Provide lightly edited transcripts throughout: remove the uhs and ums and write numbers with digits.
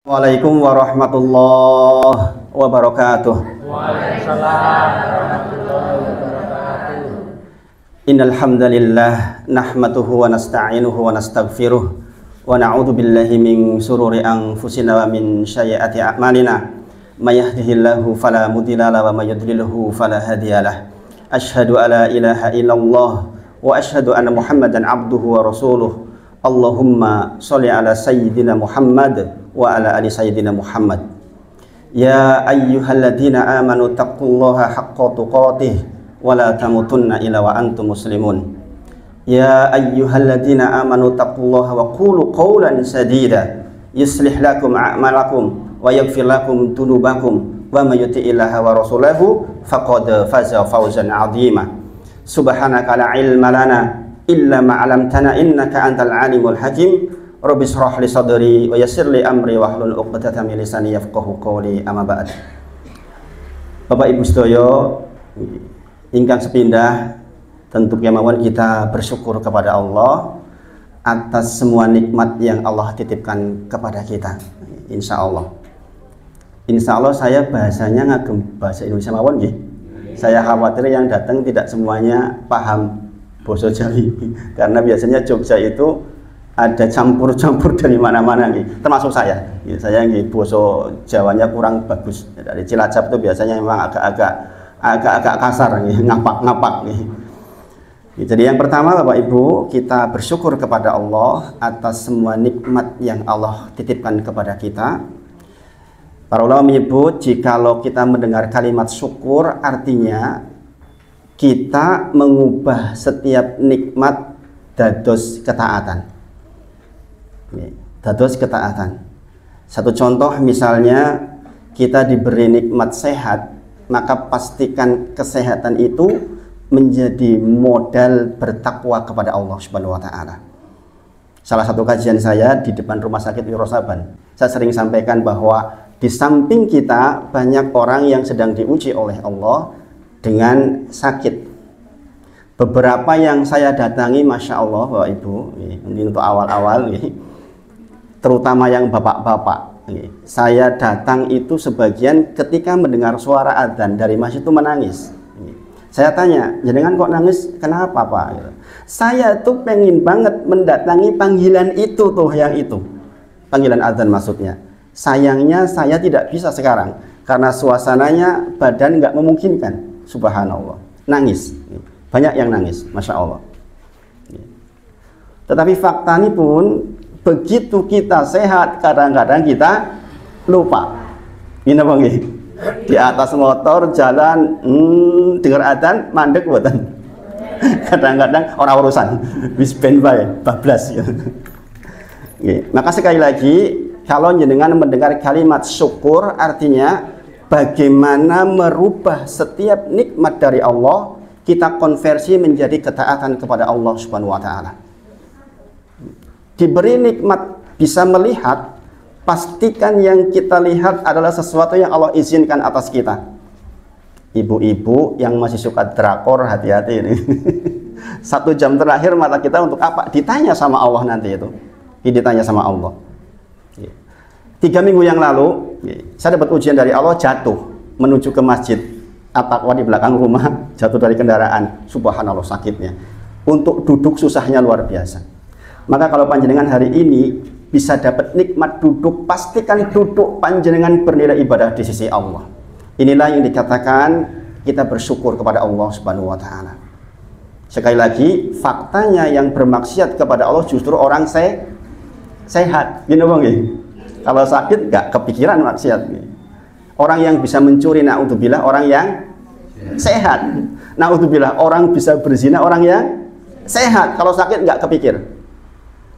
Waalaikumsalam warahmatullahi wabarakatuh. Waalaikumsalam warahmatullahi wabarakatuh. Innal hamdalillah nahmaduhu wa nasta'inuhu wa nastaghfiruh wa na'udzu billahi min shururi anfusina wa min sayyiati a'malina. May yahdihillahu fala mudilla lahu wa may yudlilhu fala hadiyalah. Asyhadu alla ilaha illallah wa asyhadu anna Muhammadan abduhu wa rasuluh. Allahumma sholli ala sayyidina Muhammad wa ala ali sayyidina Muhammad. Ya ayyuhalladzina amanu taqullaha haqqa tuqatih wa la tamutunna illa wa antum muslimun. Ya ayyuhalladzina amanu taqullaha wa qulu qawlan sadida yuslih lakum a'malakum wa yaghfir lakum dhunubakum wa may yuti'illaha wa rasulahu faqad faza fawzan 'azima. Subhanaka la ilma lana illa ma 'allamtana innaka antal alimul hakim. Rabbi shrah li sadri wa yassir li amri wahlul 'uqdatam min lisani yafqahu qawli. Amma ba'd. Bapak Ibu sedaya ingkang sepindah, tentu kemawon kita bersyukur kepada Allah atas semua nikmat yang Allah titipkan kepada kita. Insya Allah saya bahasanya ngagem bahasa Indonesia mawon nggih. Saya khawatir yang datang tidak semuanya paham basa Jawi karena biasanya Jogja itu ada campur-campur dari mana-mana nih, termasuk saya nih basa Jawanya kurang bagus. Dari Cilacap itu biasanya memang agak kasar nih, ngapak-ngapak nih. Jadi yang pertama Bapak Ibu, kita bersyukur kepada Allah atas semua nikmat yang Allah titipkan kepada kita. Para ulama menyebut jikalau kita mendengar kalimat syukur artinya kita mengubah setiap nikmat dados ketaatan. Satu contoh misalnya kita diberi nikmat sehat, maka pastikan kesehatan itu menjadi modal bertakwa kepada Allah Subhanahu wa taala. Salah satu kajian saya di depan rumah sakit Wiro Saban, saya sering sampaikan bahwa di samping kita banyak orang yang sedang diuji oleh Allah dengan sakit. Beberapa yang saya datangi, Masya Allah Bapak Ibu, ini untuk awal-awal, terutama yang bapak-bapak, saya datang itu sebagian ketika mendengar suara adzan dari masjid itu menangis. Saya tanya, jenengan kok nangis? Kenapa Pak? Saya tuh pengen banget mendatangi panggilan itu tuh, yang itu, panggilan adzan maksudnya. Sayangnya saya tidak bisa sekarang karena suasananya badan nggak memungkinkan. Subhanallah, nangis. Banyak yang nangis, Masya Allah. Tetapi faktanya pun begitu kita sehat, kadang-kadang kita lupa. Ini bang, di atas motor jalan, dengar adzan, mandek buatan. Kadang-kadang orang urusan, bis standby, bablas. Maka sekali lagi, kalau jenengan mendengar kalimat syukur, artinya bagaimana merubah setiap nikmat dari Allah, kita konversi menjadi ketaatan kepada Allah Subhanahu wa taala. Diberi nikmat bisa melihat, pastikan yang kita lihat adalah sesuatu yang Allah izinkan atas kita. Ibu-ibu yang masih suka drakor, hati-hati ini. 1 jam terakhir mata kita untuk apa? Ditanya sama Allah nanti itu. Ditanya sama Allah. 3 minggu yang lalu, saya dapat ujian dari Allah, jatuh menuju ke masjid At-Taqwa di belakang rumah, jatuh dari kendaraan. Subhanallah sakitnya. Untuk duduk susahnya luar biasa. Maka kalau panjenengan hari ini bisa dapat nikmat duduk, pastikan duduk panjenengan bernilai ibadah di sisi Allah. Inilah yang dikatakan kita bersyukur kepada Allah Subhanahu wa taala. Sekali lagi, faktanya yang bermaksiat kepada Allah justru orang sehat. Gini bang, kalau sakit nggak kepikiran maksiat. Orang yang bisa mencuri, na'udzubillah, orang yang sehat. Na'udzubillah, orang bisa berzina, orang yang sehat. Kalau sakit nggak kepikir.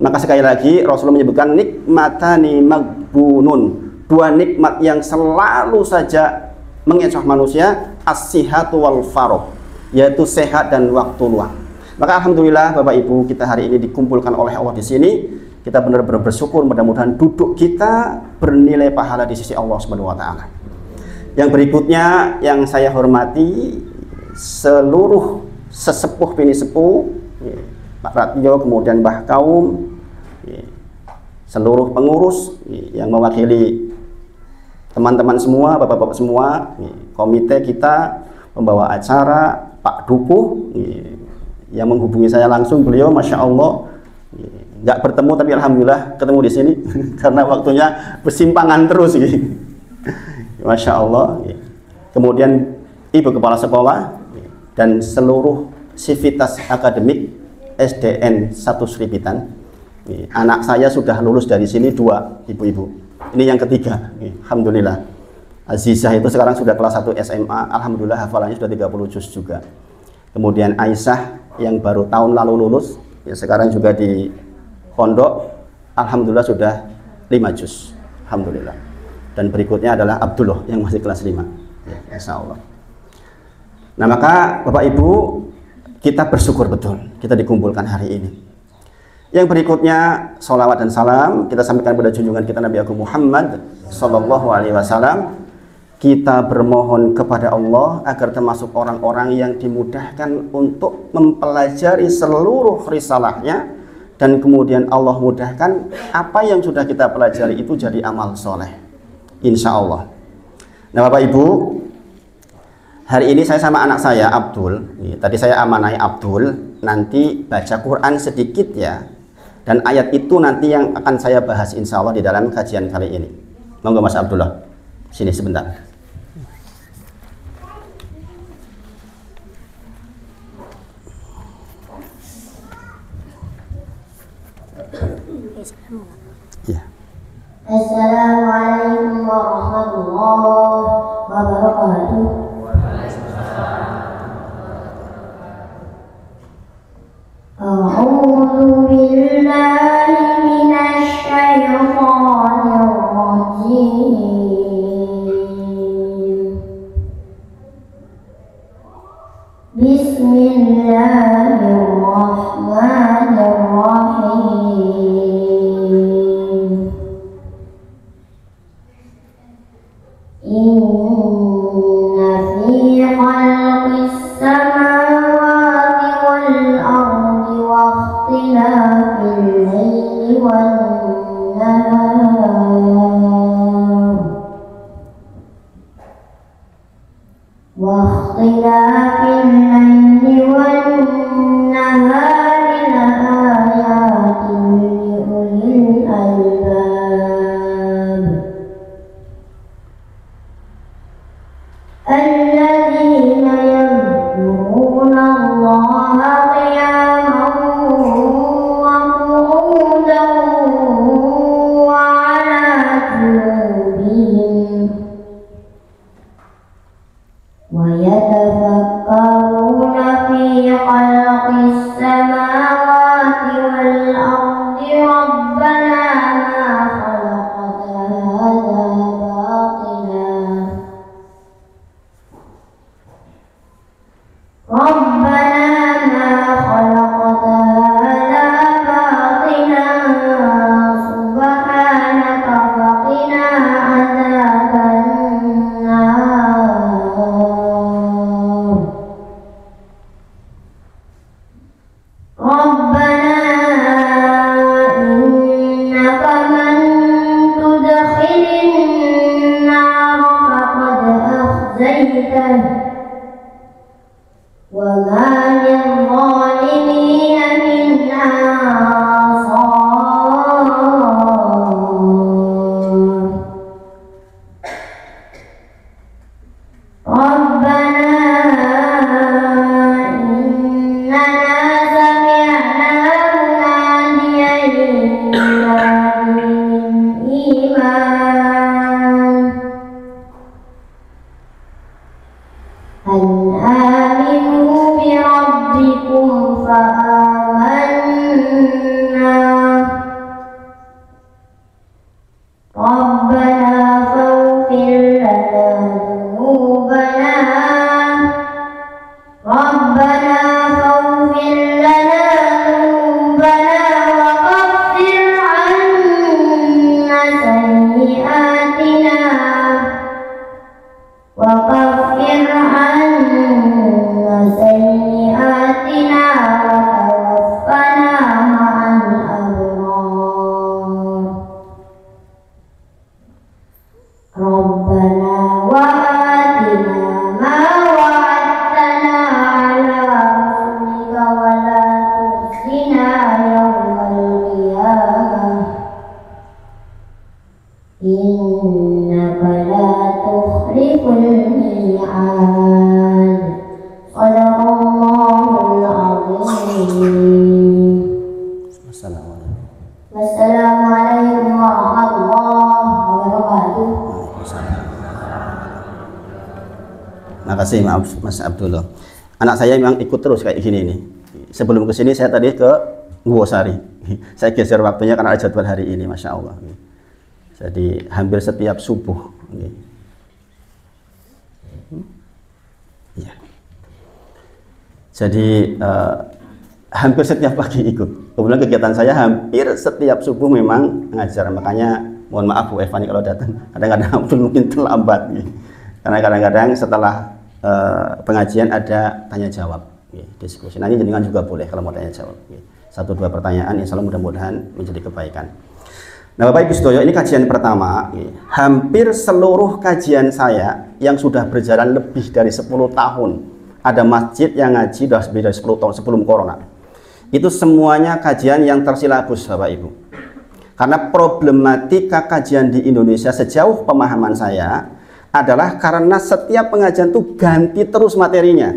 Maka sekali lagi Rasulullah menyebutkan nikmatani magbunun, 2 nikmat yang selalu saja mengecoh manusia, as-sihatu wal faragh, yaitu sehat dan waktu luang. Maka alhamdulillah Bapak Ibu, kita hari ini dikumpulkan oleh Allah di sini. Kita benar-benar bersyukur, mudah-mudahan duduk kita bernilai pahala di sisi Allah Subhanahu wa taala. Yang berikutnya yang saya hormati seluruh sesepuh bini sepuh, Pak Ratio, kemudian Mbah Kaum, seluruh pengurus yang mewakili teman-teman semua, bapak-bapak semua, komite kita, pembawa acara, Pak Dukuh, yang menghubungi saya langsung, beliau Masya Allah nggak bertemu tapi alhamdulillah ketemu di sini karena waktunya bersimpangan terus, Masya Allah. Kemudian Ibu Kepala Sekolah dan seluruh sivitas akademik SDN 1 Sripitan. Anak saya sudah lulus dari sini 2, ibu-ibu. Ini yang ketiga, alhamdulillah. Azizah itu sekarang sudah kelas 1 SMA, alhamdulillah hafalannya sudah 30 juz juga. Kemudian Aisyah yang baru tahun lalu lulus, ya sekarang juga di pondok, alhamdulillah sudah 5 juz, alhamdulillah. Dan berikutnya adalah Abdullah yang masih kelas 5, ya, insya Allah. Nah maka Bapak Ibu, kita bersyukur betul kita dikumpulkan hari ini. Yang berikutnya, sholawat dan salam kita sampaikan pada junjungan kita Nabi Agung Muhammad Sallallahu Alaihi Wasallam. Kita bermohon kepada Allah agar termasuk orang-orang yang dimudahkan untuk mempelajari seluruh risalahnya, dan kemudian Allah mudahkan apa yang sudah kita pelajari itu jadi amal soleh, insya Allah. Nah Bapak Ibu, hari ini saya sama anak saya Abdul, tadi saya amanai Abdul, nanti baca Quran sedikit ya, dan ayat itu nanti yang akan saya bahas insya Allah di dalam kajian kali ini. Monggo Mas Abdullah, sini sebentar. Ya. Assalamualaikum warahmatullahi wabarakatuh. A'udzu billahi minasy syaithanir rajim. Bismillahirrahmanirrahim. Inna fi khalqis samawati wal ardi wa ikhtilafil laili wan nahar laayatin liulil albab. الذين يذكرون الله قياما وقعودا وعلى جنوبهم ويتفكرون في خلق السماوات والأرض ربنا ما خلقت هذا باطلا سبحانك فقنا عذاب النار. ربنا إنك من تدخل النار فقد أخزيته وما للظالمين من أنصار. ربنا إننا سمعنا مناديا ينادي للإيمان أن آمنوا بربكم فآمنا. ربنا فاغفر لنا ذنوبنا وكفر عنا سيئاتنا وتوفنا مع الأبرار. Rabbana wa atina ma wa'adtana ala rusulika wa la tukhzina yawmal qiyamah innaka la tukhliful mi'ad. Shadaqallahul azim. Wassalamualaikum warahmatullahi wabarakatuh. Makasih Mas Abdullah. Anak saya memang ikut terus kayak gini nih. Sebelum ke sini saya tadi ke Guwosari. Saya geser waktunya karena ada jadwal hari ini, Masya Allah. Jadi hampir setiap subuh. Ya. Jadi hampir setiap pagi ikut. Kemudian kegiatan saya hampir setiap subuh memang ngajar. Makanya mohon maaf Bu Evani kalau datang. Kadang-kadang Abdul mungkin terlambat. Karena kadang-kadang setelah pengajian ada tanya jawab, diskusi. Nanti jenengan juga boleh kalau mau tanya jawab. 1-2 pertanyaan, insya Allah mudah-mudahan menjadi kebaikan. Nah Bapak Ibu Sedoyo, ini kajian pertama. Hampir seluruh kajian saya yang sudah berjalan lebih dari 10 tahun. Ada masjid yang ngaji sudah lebih dari 10 tahun sebelum corona. Itu semuanya kajian yang tersilabus Bapak Ibu. Karena problematika kajian di Indonesia sejauh pemahaman saya adalah karena setiap pengajian itu ganti terus materinya,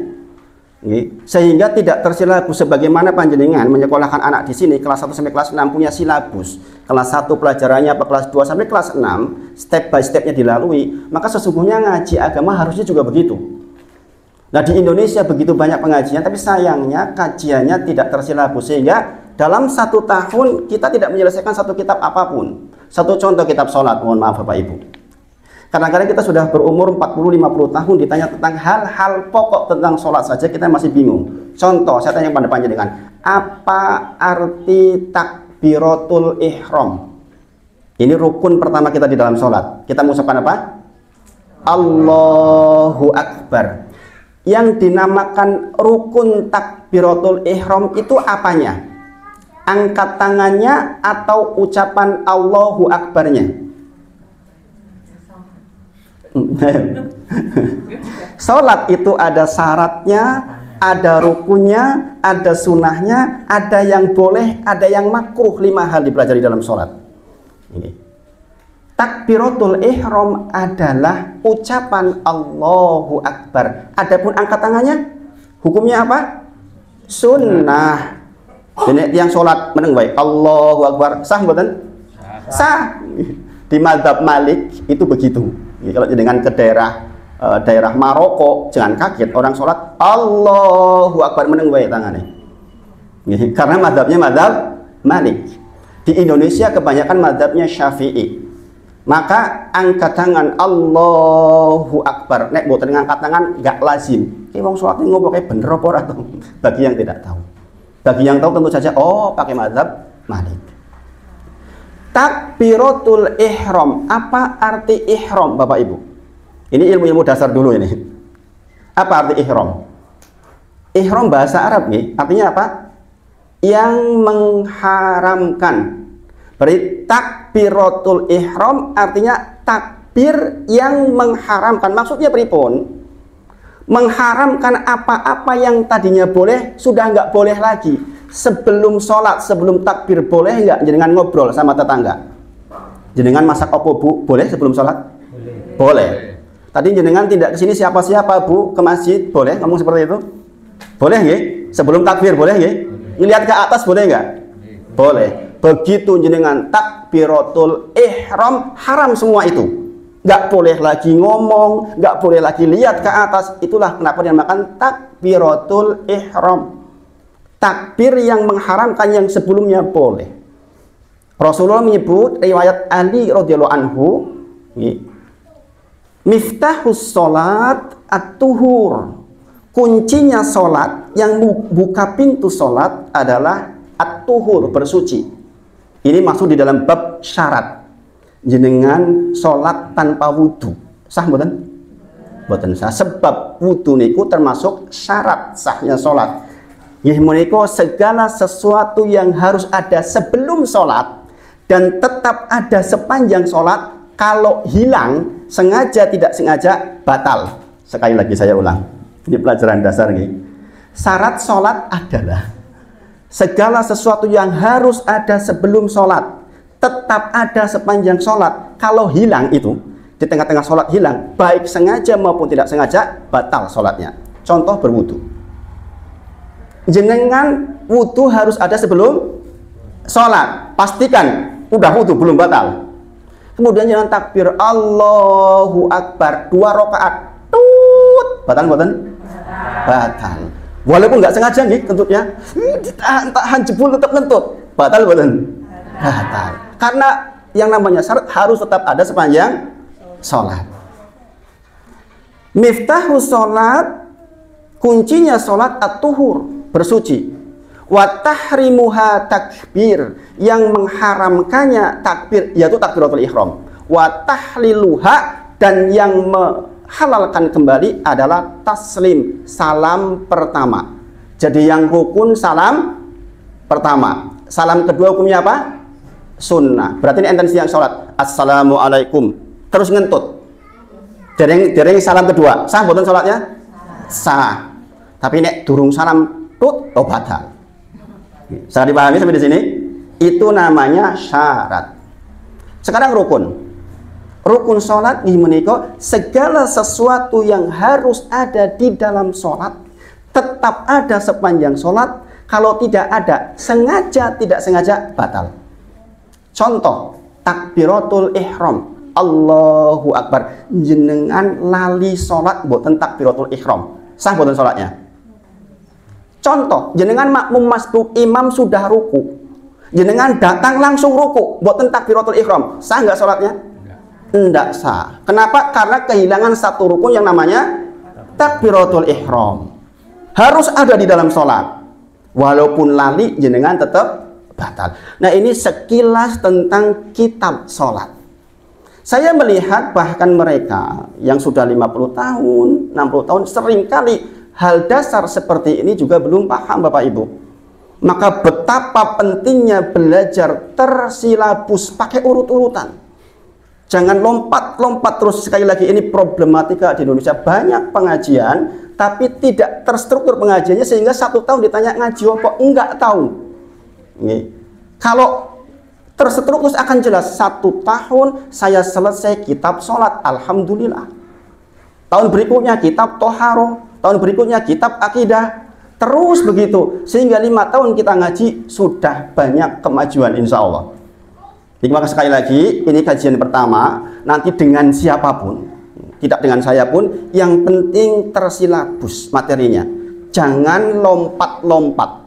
sehingga tidak tersilabus. Sebagaimana panjenengan menyekolahkan anak di sini kelas 1 sampai kelas 6 punya silabus, kelas 1 pelajarannya apa, kelas 2 sampai kelas 6 step by stepnya dilalui, maka sesungguhnya ngaji agama harusnya juga begitu. Nah di Indonesia begitu banyak pengajian, tapi sayangnya kajiannya tidak tersilabus, sehingga dalam 1 tahun kita tidak menyelesaikan satu kitab apapun. Satu contoh kitab sholat, mohon maaf Bapak Ibu. Kadang-kadang kita sudah berumur 40-50 tahun ditanya tentang hal-hal pokok tentang sholat saja kita masih bingung. Contoh, saya tanya pada panjenengan, apa arti takbiratul ihram? Ini rukun pertama kita di dalam sholat. Kita mengucapkan apa? Allahu Akbar. Yang dinamakan rukun takbiratul ihram itu apanya? Angkat tangannya atau ucapan Allahu Akbarnya? Sholat itu ada syaratnya, ada rukunnya, ada sunnahnya, ada yang boleh, ada yang makruh. 5 hal dipelajari dalam sholat. Ini takbiratul ihram adalah ucapan Allahu Akbar. Adapun angkat tangannya, hukumnya apa? Sunnah. Jadi yang sholat meneng baik Allahu Akbar, sah mboten? Sah. Di mazhab Malik itu begitu. Kalau dengan ke daerah Maroko, jangan kaget orang sholat Allahu Akbar meneng baik tangannya. Karena mazhabnya mazhab Malik. Di Indonesia kebanyakan mazhabnya Syafi'i. Maka angkat tangan Allahu Akbar. Nek boten ngangkat tangan gak lazim. Ki wong sholat ngopo kae bener apa ora to? Bagi yang tidak tahu. Bagi yang tahu tentu saja pakai mazhab Malik. Takbiratul ihram. Apa arti ihram Bapak Ibu? Ini ilmu-ilmu dasar dulu ini. Apa arti ihram? Ihram bahasa Arab nih, artinya apa? Yang mengharamkan. Berarti takbiratul ihram artinya takbir yang mengharamkan. Maksudnya pripun? Mengharamkan apa-apa yang tadinya boleh sudah nggak boleh lagi. Sebelum sholat, sebelum takbir boleh nggak jenengan ngobrol sama tetangga? Jenengan masak opo Bu? Boleh sebelum sholat? Boleh. Tadi jenengan tidak ke sini siapa-siapa Bu, ke masjid, boleh ngomong seperti itu? Boleh nggih? Sebelum takbir boleh nggih? Lihat ke atas boleh nggak? Boleh. Begitu jenengan takbiratul ihram, haram semua itu. Nggak boleh lagi ngomong, nggak boleh lagi lihat ke atas. Itulah kenapa dinamakan takbiratul ihram. Takbir yang mengharamkan yang sebelumnya boleh. Rasulullah menyebut riwayat Ali radhiyallahu anhu, miftahus sholat at-tuhur. Kuncinya sholat, yang buka pintu sholat adalah at-tuhur, bersuci. Ini masuk di dalam bab syarat. Jenengan sholat tanpa wudhu, sah mboten? Mboten sah. Sebab wudhu niku termasuk syarat sahnya sholat. Menika segala sesuatu yang harus ada sebelum sholat dan tetap ada sepanjang sholat kalau hilang sengaja tidak sengaja batal. Sekali lagi saya ulang, ini pelajaran dasar nih. Syarat sholat adalah segala sesuatu yang harus ada sebelum sholat tetap ada sepanjang sholat. Kalau hilang itu di tengah-tengah sholat hilang, baik sengaja maupun tidak sengaja, batal sholatnya. Contoh berwudu, jenengan wudu harus ada sebelum sholat, pastikan udah wudu belum batal. Kemudian jangan takbir Allahu Akbar 2 rakaat, batal batal? Batal. Walaupun nggak sengaja nih kentutnya, tahan jebul tetap kentut, batal batal? Batal. Karena yang namanya syarat harus tetap ada sepanjang sholat. Miftahus sholat, kuncinya sholat at-tuhur, bersuci. Wa tahrimuha takbir, yang mengharamkannya takbir, yaitu takbiratul ihram. Wa tahliluha, dan yang menghalalkan kembali adalah taslim, salam pertama. Jadi yang rukun salam pertama. Salam kedua hukumnya apa? Sunnah. Berarti ini intensi yang sholat. Assalamualaikum. Terus ngentut. Dereng salam kedua. Sah boten sholatnya? Sah. Tapi nek durung salam tut, oh batal. Sangat dipahami sampai di sini? Itu namanya syarat. Sekarang rukun. Rukun sholat ini menika segala sesuatu yang harus ada di dalam sholat tetap ada sepanjang sholat. Kalau tidak ada, sengaja tidak sengaja, batal. Contoh, takbiratul ihram, Allahu Akbar, jenengan lali sholat boten takbiratul ihram, sah boten sholatnya? Contoh, jenengan makmum masbuk, imam sudah ruku, jenengan datang langsung ruku, boten takbiratul ihram, sah nggak sholatnya? Tidak sah. Kenapa? Karena kehilangan satu rukun yang namanya takbiratul ihram. Harus ada di dalam sholat. Walaupun lali, jenengan tetap batal. Nah, ini sekilas tentang kitab sholat. Saya melihat bahkan mereka yang sudah 50 tahun, 60 tahun, seringkali hal dasar seperti ini juga belum paham Bapak Ibu. Maka betapa pentingnya belajar tersilabus, pakai urut-urutan. Jangan lompat-lompat terus. Sekali lagi, ini problematika di Indonesia. Banyak pengajian, tapi tidak terstruktur pengajiannya, sehingga 1 tahun ditanya ngaji apa, enggak tahu. Ini. Kalau terstruktur akan jelas. 1 tahun saya selesai kitab sholat, alhamdulillah. Tahun berikutnya kitab toharoh, tahun berikutnya kitab akidah, terus begitu. Sehingga 5 tahun kita ngaji, sudah banyak kemajuan insya Allah. Jadi maka sekali lagi, ini kajian pertama, nanti dengan siapapun, tidak dengan saya pun, yang penting tersilabus materinya. Jangan lompat-lompat.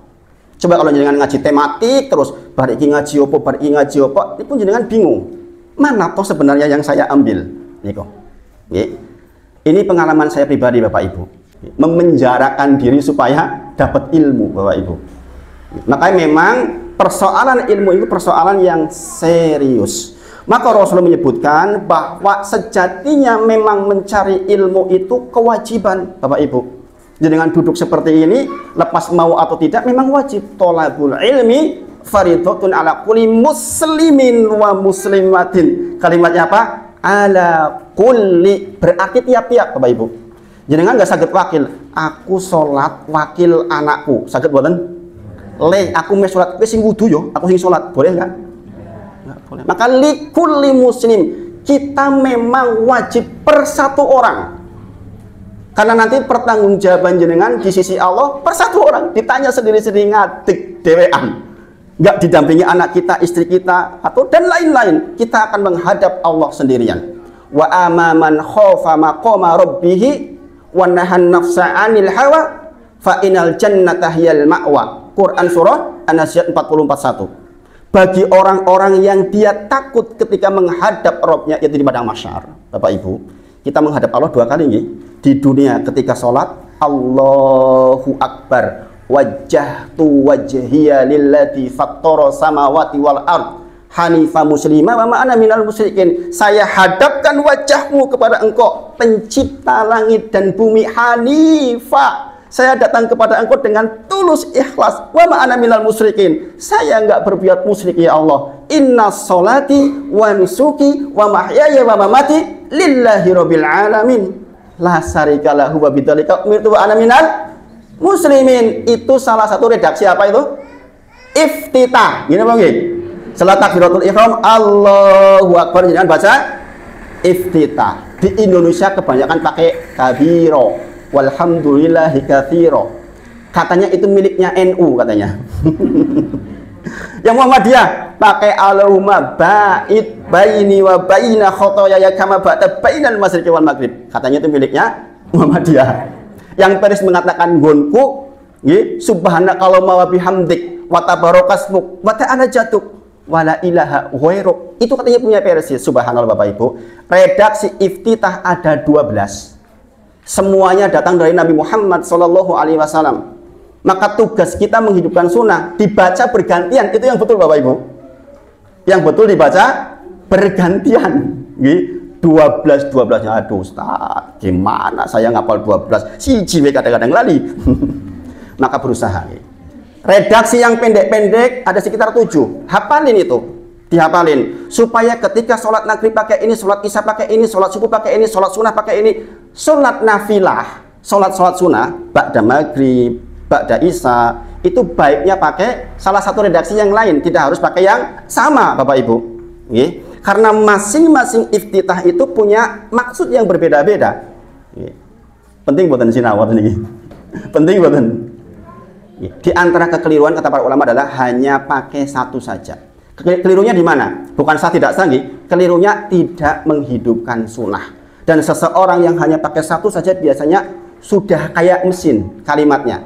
Coba kalau jangan ngaji tematik terus, bariki ngaji opo, ini pun jangan bingung. Mana toh sebenarnya yang saya ambil? Ini pengalaman saya pribadi Bapak Ibu. Memenjarakan diri supaya dapat ilmu Bapak Ibu. Makanya memang persoalan ilmu itu persoalan yang serius. Maka Rasulullah menyebutkan bahwa sejatinya memang mencari ilmu itu kewajiban Bapak Ibu. Jadi dengan duduk seperti ini, lepas mau atau tidak, memang wajib. Thalabul ilmi fardhatun ala kulli muslimin wa muslimatin. Kalimatnya apa? Ala kulli, berarti tiap-tiap Bapak Ibu. Jangan nggak sakit wakil. Aku sholat wakil anakku. Sakit boten? Le, aku mes sholat, sing wudu yo, aku sing sholat, boleh nggak? Nggak boleh. Maka likulli muslim, kita memang wajib per 1 orang. Karena nanti pertanggungjawaban jenengan di sisi Allah per 1 orang. Ditanya sendiri-sendiri, ngadik dewean, nggak didampingi anak kita, istri kita, atau dan lain-lain. Kita akan menghadap Allah sendirian. Wa amaman khofa maqama rabbihi wa nahan nafsa 'anil hawa fa inal jannata hiyal ma'wa. Quran surah An-Nazi'at 44:1. Bagi orang-orang yang dia takut ketika menghadap Rabb-nya, yaitu di padang mahsyar. Bapak Ibu, kita menghadap Allah 2 kali nih. Di dunia ketika sholat, Allahu Akbar, wajjahtu wajhiya lillati fattara samawati wal ard hanifa muslima wa ma ana minal musyrikin. Saya hadapkan wajahmu kepada engkau, pencipta langit dan bumi, hanifa. Saya datang kepada engkau dengan tulus ikhlas. Wa ma ana minal musyrikin. Saya enggak berbuat musyrik ya Allah. inna sholati wa nusuki wa mahyaya wa mamati lillahi rabbil alamin la syarika lahu wa bidzalika umirtu wa ana minal muslimin. Itu salah satu redaksi apa itu? Iftitah. Gini Bang nggih. Setelah takbiratul ihram Allahu akbar jangan baca iftitah. Di Indonesia kebanyakan pakai kabiro, walhamdulillahi katsiro. Katanya itu miliknya NU katanya. Yang Muhammadiyah pakai Allahumma ba'id baini wa baina khotoyaya kama ba'da bainal masyriqi wal maghrib. Katanya itu miliknya Muhammadiyah. Yang Paris mengatakan gonku, nggih, subhanakallahumma wa bihamdik wa tabarakasmuk wa ta'ala jatuk wala ilaha ghairuk. Itu katanya punya versi. Subhanallah Bapak Ibu. Redaksi iftitah ada 12. Semuanya datang dari Nabi Muhammad sallallahu alaihi wasallam. Maka tugas kita menghidupkan sunnah dibaca bergantian. Itu yang betul Bapak Ibu. Yang betul dibaca bergantian. Nggih. 12 nya aduh Ustaz, gimana saya ngapal 12? Siji kadang-kadang lali. Maka berusaha. Redaksi yang pendek-pendek ada sekitar 7. Hafalin itu, dihafalin supaya ketika sholat maghrib pakai ini, sholat isya pakai ini, sholat subuh pakai ini, sholat sunnah pakai ini, sholat nafilah, sholat sunnah, ba'da maghrib, ba'da isya, itu baiknya pakai salah satu redaksi yang lain, tidak harus pakai yang sama Bapak Ibu. Karena masing-masing iftitah itu punya maksud yang berbeda-beda. Penting buatan sinawat ini. Penting buatan. Di antara kekeliruan kata para ulama adalah hanya pakai satu saja. Kelirunya di mana? Bukan saya tidak sanggup, kelirunya tidak menghidupkan sunnah. Dan seseorang yang hanya pakai satu saja biasanya sudah kayak mesin kalimatnya.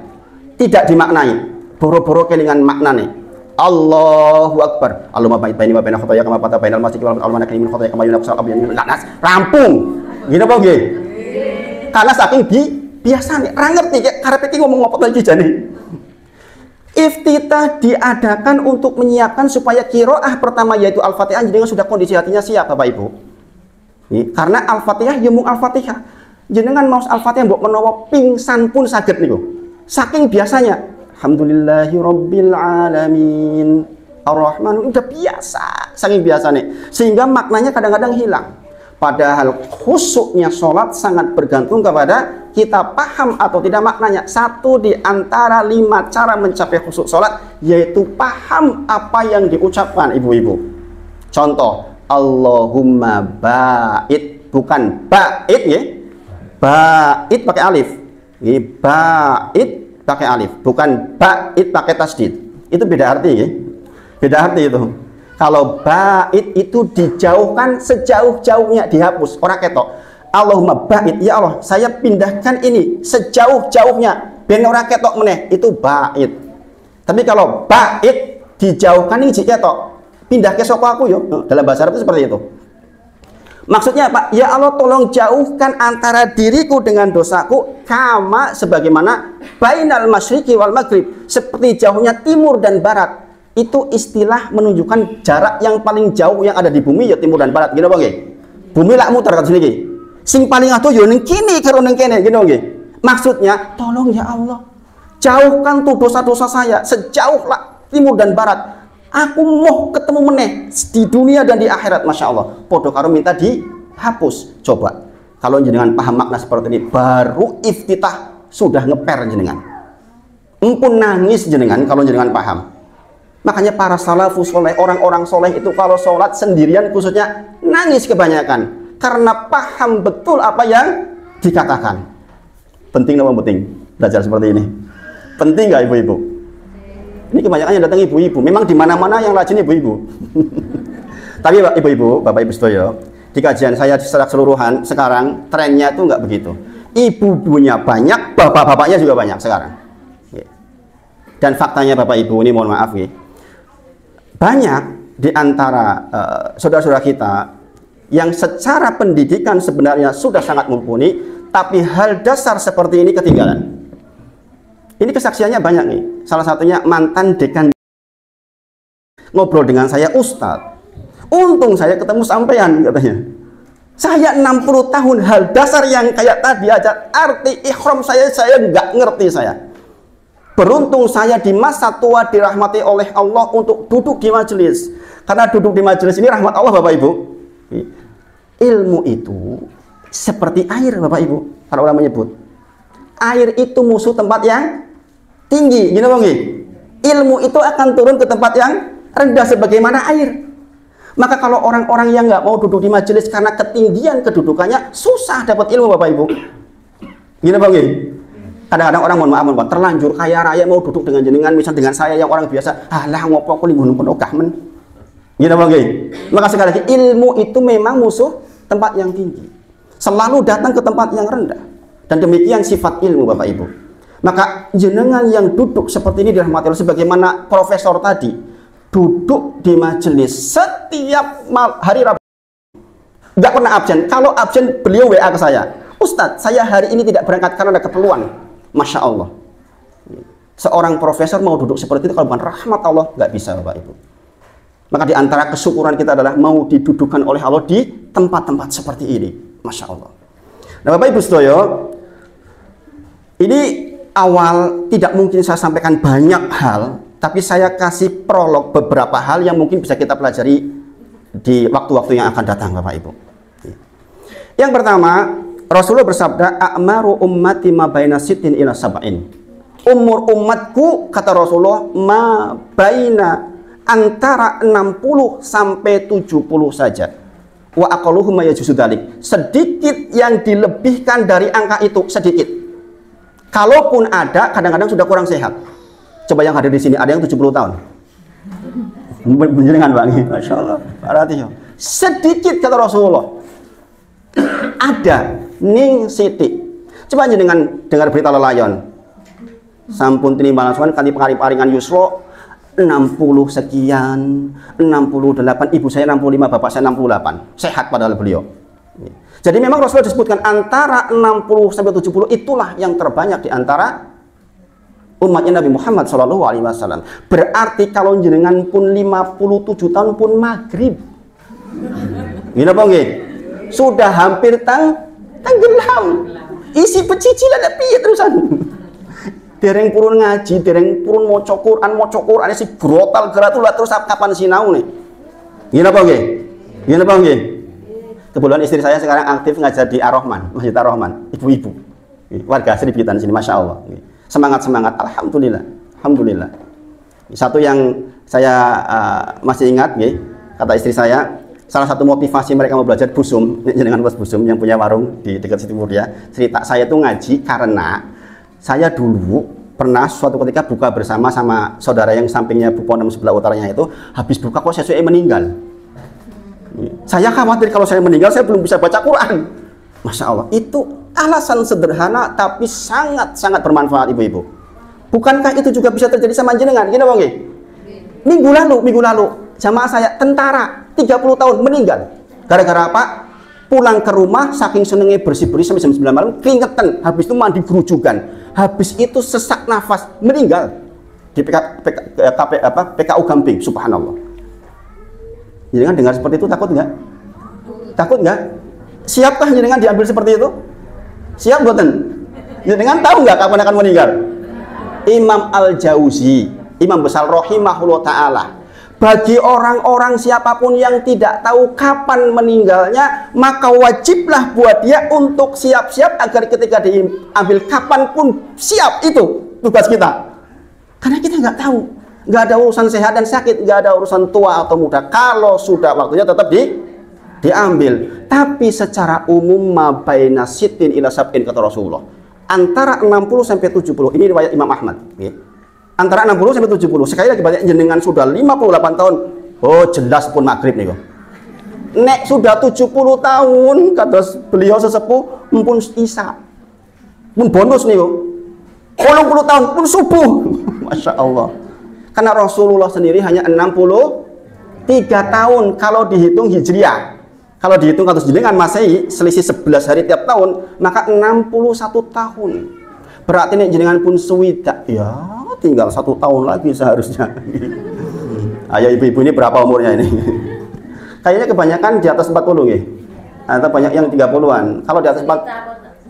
Tidak dimaknai. Boro-boro kelingan maknanya. Allahu Akbar. Allahumma ba'id baini wa baina khotoya kama ba'adta bainal masyriqi wal maghrib. Allahumma nakini min khotoya kama yunqal abyan min al-nas. Rampung. Gini apa nggih? Karena saking biasane ra ngerti karepe iki ngomong apa iki jane. Iftitah diadakan untuk menyiapkan supaya qiraah pertama yaitu Al-Fatihah jenengan sudah kondisi hatinya siap Bapak Ibu. Karena Al-Fatihah ya mung Al-Fatihah. Jenengan maos Al-Fatihah mbok menawa pingsan pun saged niku. Saking biasanya alhamdulillahi rabbil alamin ar-rahman udah biasa, saking biasanya sehingga maknanya kadang-kadang hilang. Padahal khusyuknya sholat sangat bergantung kepada kita paham atau tidak maknanya. Satu di antara 5 cara mencapai khusyuk sholat yaitu paham apa yang diucapkan ibu-ibu. Contoh, Allahumma ba'id, bukan ba'id ya. Ba'id pakai alif. Ba'id pakai alif, bukan ba'id pakai tasdid. Itu beda arti ya. Beda arti itu. Kalau ba'id itu dijauhkan sejauh-jauhnya, dihapus, orang ketok. Allahumma ba'id, ya Allah, saya pindahkan ini sejauh-jauhnya, ben orang ketok meneh, itu ba'id. Tapi kalau ba'id dijauhkan ini ketok, pindah ke soko aku yuk. Dalam bahasa Arab itu seperti itu. Maksudnya apa? Ya Allah, tolong jauhkan antara diriku dengan dosaku kama sebagaimana bainal masyriqi wal maghrib, seperti jauhnya timur dan barat. Itu istilah menunjukkan jarak yang paling jauh yang ada di bumi ya timur dan barat. Gini nggih. Bumi lak muter kat sini nggih. Sing paling atuh yo ning kene karo ning kene, gini nggih. Maksudnya, tolong ya Allah, jauhkan tuh dosa-dosa saya sejauh lah timur dan barat. Aku mau ketemu meneh di dunia dan di akhirat, Masya Allah. Podo karo minta dihapus. Coba, kalau jenengan paham makna seperti ini, baru iftitah sudah ngeper jenengan. Empun nangis jenengan kalau jenengan paham. Makanya para salafus soleh, orang-orang soleh itu kalau sholat sendirian khususnya nangis kebanyakan. Karena paham betul apa yang dikatakan. Penting apa penting belajar seperti ini? Penting nggak ibu-ibu? Ini kebanyakan yang datang ibu-ibu. Memang di mana-mana yang rajin ibu-ibu. Tapi ibu-ibu, bapak ibu sedoyo, di kajian saya secara keseluruhan sekarang trennya itu nggak begitu. Ibu-ibunya banyak, bapak-bapaknya juga banyak sekarang. Dan faktanya bapak ibu ini mohon maaf nih, banyak di antara saudara-saudara kita yang secara pendidikan sebenarnya sudah sangat mumpuni, tapi hal dasar seperti ini ketinggalan. Ini kesaksiannya banyak nih. Salah satunya mantan dekan ngobrol dengan saya, Ustadz, untung saya ketemu sampean katanya. Saya 60 tahun hal dasar yang kayak tadi aja, arti ikhram saya nggak ngerti saya. Beruntung saya di masa tua dirahmati oleh Allah untuk duduk di majelis. Karena duduk di majelis ini rahmat Allah, Bapak Ibu. Ilmu itu seperti air, Bapak Ibu. Para ulama menyebut air itu musuh tempat yang tinggi. Gini Bang, ilmu itu akan turun ke tempat yang rendah sebagaimana air. Maka kalau orang-orang yang nggak mau duduk di majelis karena ketinggian kedudukannya, susah dapat ilmu, Bapak Ibu. Gini Bang, kadang-kadang orang mohon maaf, terlanjur kaya raya mau duduk dengan jenengan, misal dengan saya yang orang biasa, alah ngopo aku gunung penogah men. Gini Bang. Maka sekali lagi ilmu itu memang musuh tempat yang tinggi. Selalu datang ke tempat yang rendah. Dan demikian sifat ilmu, Bapak Ibu. Maka jenengan yang duduk seperti ini dirahmati Allah, sebagaimana profesor tadi duduk di majelis setiap hari Rabu, nggak pernah absen. Kalau absen beliau WA ke saya, Ustadz, saya hari ini tidak berangkat karena ada keperluan. Masya Allah. Seorang profesor mau duduk seperti itu kalau bukan rahmat Allah, nggak bisa, Bapak Ibu. Maka di antara kesyukuran kita adalah mau didudukan oleh Allah di tempat-tempat seperti ini. Masya Allah. Nah Bapak Ibu sedoyo, ini awal tidak mungkin saya sampaikan banyak hal, tapi saya kasih prolog beberapa hal yang mungkin bisa kita pelajari di waktu-waktu yang akan datang, Bapak Ibu. Yang pertama, Rasulullah bersabda, "A'maru ummati ma baina sittin ila sab'in." Umur umatku, kata Rasulullah, ma baina antara 60 sampai 70 saja. Wa aqalluhum ma yajuzu dzalik. Sedikit yang dilebihkan dari angka itu, sedikit. Kalaupun ada, kadang-kadang sudah kurang sehat. Coba yang hadir di sini, ada yang 70 tahun. Menjenengan Bang, Masya Allah. Sedikit kata Rasulullah. Ada ning siti. Coba aja dengan dengar berita lelayon. Sampun tinimbal suan kanthi paring-paringan yuswa 60 sekian, 68, ibu saya 65, bapak saya 68. Sehat padahal beliau. Jadi memang Rasulullah disebutkan antara 60 sampai 70 itulah yang terbanyak di antara umatnya Nabi Muhammad SAW. Berarti kalau jenengan pun 57 tahun pun maghrib. Gini apa nggih? Sudah hampir tenggelam. Isi pecicilan ada piye terusan. Dereng purun ngaji, dereng purun maca Quran si brotal geratulah terus kapan sinau nih. Gini apa nggih? Gini apa nggih? Kebetulan istri saya sekarang aktif ngajar di Ar-Rahman, Masjid Ar-Rahman, ibu-ibu. Warga Seribitan sini, Masya Allah. Semangat-semangat, alhamdulillah. Alhamdulillah. Satu yang saya masih ingat, kata istri saya, salah satu motivasi mereka mau belajar busum, dengan Mas Busum yang punya warung di dekat Siti Muria, cerita saya tuh ngaji karena saya dulu pernah suatu ketika buka bersama sama saudara yang sampingnya Bu Pondam sebelah utaranya itu, habis buka kok saya meninggal. Saya khawatir kalau saya meninggal saya belum bisa baca Quran. Masya Allah, itu alasan sederhana tapi sangat-sangat bermanfaat ibu-ibu. Bukankah itu juga bisa terjadi sama jenengan? Gini bang, minggu lalu jamaah saya tentara 30 tahun meninggal. Gara-gara apa? Pulang ke rumah saking senengnya bersih-bersih sampai jam 9 malam keringetan, habis itu mandi gerujukan, habis itu sesak nafas meninggal di PKU Gamping. Subhanallah. Jenengan dengar seperti itu takut nggak? Takut nggak? Siapkah jenengan diambil seperti itu? Siap boten? Jenengan tahu nggak kapan akan meninggal? Imam Al-Jauzi, Imam besar rahimahullah ta'ala, bagi orang-orang siapapun yang tidak tahu kapan meninggalnya, maka wajiblah buat dia untuk siap-siap agar ketika diambil kapanpun siap. Itu tugas kita. Karena kita nggak tahu, nggak ada urusan sehat dan sakit, nggak ada urusan tua atau muda. Kalau sudah waktunya tetap diambil. Tapi secara umum mabaina sittin ila sab'in kata Rasulullah, antara 60 sampai 70. Ini riwayat Imam Ahmad. Antara 60 sampai 70. Sekali lagi banyak jenengan sudah 58 tahun. Oh jelas pun maghrib nih kok. Nek sudah 70 tahun kata beliau sesepuh pun isya. Pun bonus nih kok. 80 tahun pun subuh. Masya Allah. Karena Rasulullah sendiri hanya 63 tahun kalau dihitung hijriah. Kalau dihitung katus jenengan Masehi selisih 11 hari tiap tahun, maka 61 tahun. Berarti nek jenengan pun suwidak, ya tinggal 1 tahun lagi seharusnya. Ayo ibu-ibu ini berapa umurnya ini? Kayaknya kebanyakan di atas 40 ya. Atau banyak yang 30-an. Kalau di atas 40,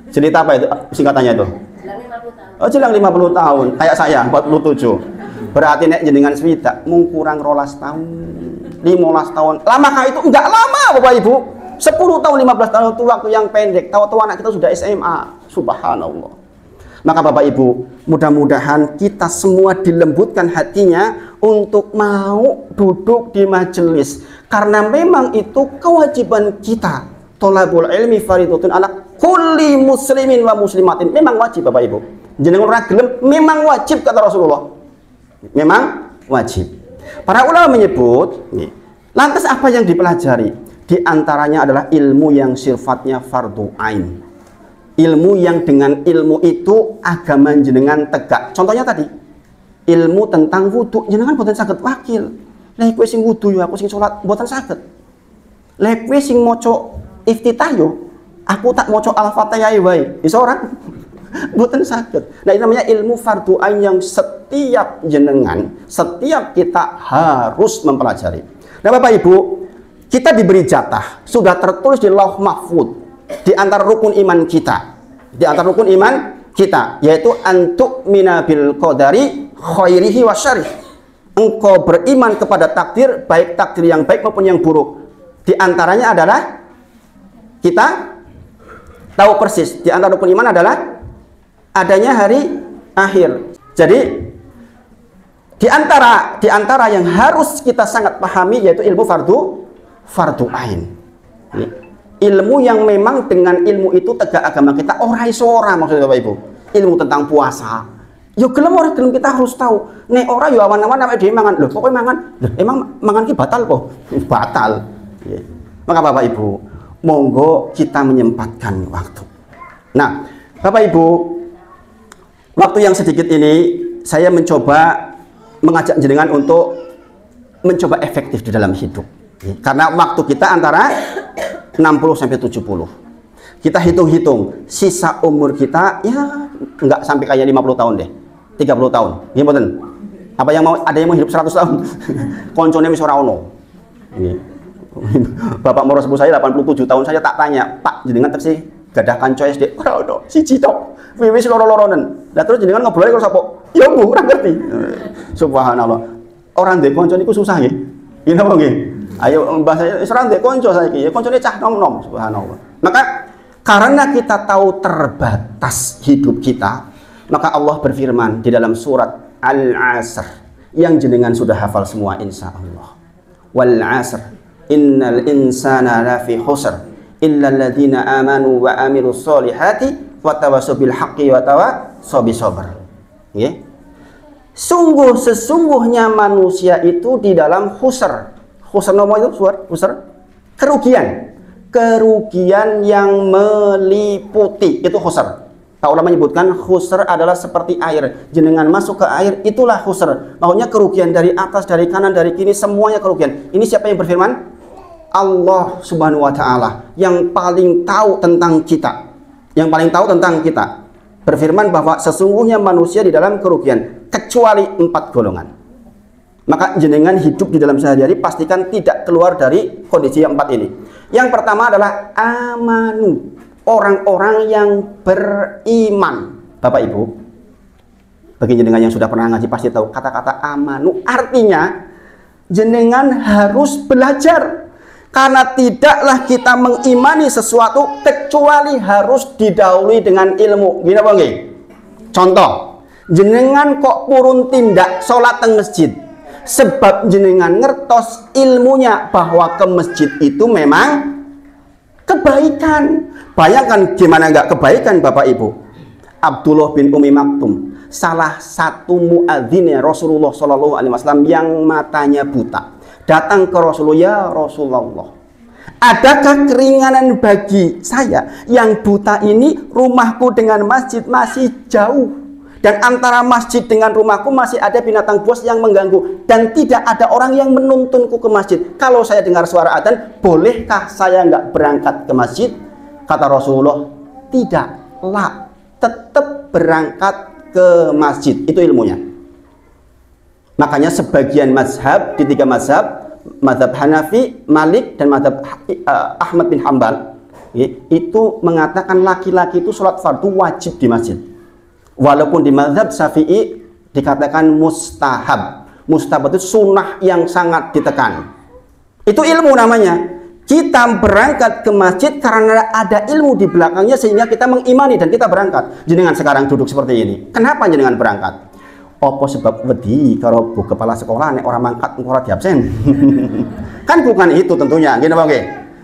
cerita apa itu singkatannya itu? Oh, jelang 50 tahun. Kayak saya 47. Berarti nek jenengan swidak mung kurang 12 tahun. 15 tahun. Lamakah itu? Enggak lama, Bapak Ibu. 10 tahun, 15 tahun itu waktu yang pendek. Tahu-tahu anak kita sudah SMA. Subhanallah. Maka Bapak Ibu, mudah-mudahan kita semua dilembutkan hatinya untuk mau duduk di majelis. Karena memang itu kewajiban kita. Thalabul ilmi fardhatun ala kulli muslimin wa muslimatin. Memang wajib Bapak Ibu. Jenengan ora gelem memang wajib kata Rasulullah. Memang wajib. Para ulama menyebut, lantas apa yang dipelajari? Di antaranya adalah ilmu yang sifatnya fardhu ain. Ilmu yang dengan ilmu itu agama jenengan tegak. Contohnya tadi, ilmu tentang wudu jenengan boten saged wakil. Lha kowe sing wudu yo aku sing salat boten saged. Lha kowe sing maca iftitah yo aku tak maca al-fatihah wae. Iso ora? Boten saged. Nah, ini namanya ilmu fardhu ain yang setiap jenengan, setiap kita harus mempelajari. Nah, Bapak Ibu, kita diberi jatah, sudah tertulis di Lauh Mahfuz. Di antara rukun iman kita, yaitu antuk minabil qadari khairihi wa syarih. Engkau beriman kepada takdir, baik takdir yang baik maupun yang buruk. Di antaranya adalah kita tahu persis, di antara rukun iman adalah adanya hari akhir. Jadi di antara yang harus kita sangat pahami yaitu ilmu fardhu ain. Ilmu yang memang dengan ilmu itu tegak agama kita. Ora iso ora maksudnya Bapak Ibu. Ilmu tentang puasa. Yo gelem ora gelem kita harus tahu. Nek ora yo awan-awan awake dhewe mangan. Lho kok kowe mangan? Lho emang mangan ki batal kok? Batal. Maka Bapak Ibu, monggo kita menyempatkan waktu. Nah, Bapak Ibu, waktu yang sedikit ini saya mencoba mengajak jenengan untuk mencoba efektif di dalam hidup. Karena waktu kita antara 60 sampai 70. Kita hitung-hitung sisa umur kita ya enggak sampai kayak 50 tahun deh. 30 tahun. Gimana? Apa yang mau ada yang mau hidup 100 tahun? Koncone wis ora ono. Bapak moro sepuh saya 87 tahun saya tak tanya, "Pak, jenengan teksi gadah kanca SD?" Ora ono, siji tok. Wis loro-loronen. Lah terus jenengan ngobrol karo sapa? Ya Bu, ora ngerti. Subhanallah. Orang ndek kanca niku susah nggih. Nggih napa nggih? Ayo mbah saya ora ndek kanca saiki. Ya kancane cah nom-nom, subhanallah. Maka karena kita tahu terbatas hidup kita, maka Allah berfirman di dalam surat Al-Asr yang jenengan sudah hafal semua insyaallah. Wal 'asr innal insana lafi khusr illa alladziina amanu wa amilus solihati wa tawassaw bil haqqi wa tawassaw bis sabr. Nggih. Sesungguhnya manusia itu di dalam khusr. Khusr nomo itu khusr kerugian yang meliputi itu khusr. Pak ulama menyebutkan khusr adalah seperti air. Jenengan masuk ke air itulah khusr. Maksudnya kerugian dari atas, dari kanan, dari kiri semuanya kerugian. Ini siapa yang berfirman? Allah Subhanahu wa taala yang paling tahu tentang kita. Yang paling tahu tentang kita. Berfirman bahwa sesungguhnya manusia di dalam kerugian kecuali 4 golongan. Maka jenengan hidup di dalam sehari-hari pastikan tidak keluar dari kondisi yang 4 ini. Yang pertama adalah amanu, orang-orang yang beriman. Bapak Ibu, bagi jenengan yang sudah pernah ngaji pasti tahu kata-kata amanu artinya jenengan harus belajar. Karena tidaklah kita mengimani sesuatu kecuali harus didahului dengan ilmu. Gini apa nggih? Contoh, jenengan kok purun tindak sholat teng masjid sebab jenengan ngertos ilmunya bahwa ke masjid itu memang kebaikan. Bayangkan gimana nggak kebaikan Bapak Ibu. Abdullah bin Umi Maktum, salah satu muadzinnya Rasulullah SAW yang matanya buta, datang ke Rasulullah, "Ya Rasulullah, adakah keringanan bagi saya yang buta ini? Rumahku dengan masjid masih jauh, dan antara masjid dengan rumahku masih ada binatang buas yang mengganggu, dan tidak ada orang yang menuntunku ke masjid. Kalau saya dengar suara adzan, bolehkah saya nggak berangkat ke masjid?" Kata Rasulullah, "Tidak, la, tetap berangkat ke masjid." Itu ilmunya. Makanya sebagian mazhab, di 3 mazhab, mazhab Hanafi, Malik, dan mazhab Ahmad bin Hambal, itu mengatakan laki-laki itu sholat fardu wajib di masjid. Walaupun di mazhab Syafi'i dikatakan mustahab. Mustahab itu sunnah yang sangat ditekan. Itu ilmu namanya. Kita berangkat ke masjid karena ada ilmu di belakangnya sehingga kita mengimani dan kita berangkat. Jenengan sekarang duduk seperti ini. Kenapa jenengan berangkat? Apa sebab wedi kalau bu kepala sekolah nek orang mangkat ora diabsen? Kan bukan itu tentunya. Gini Bang.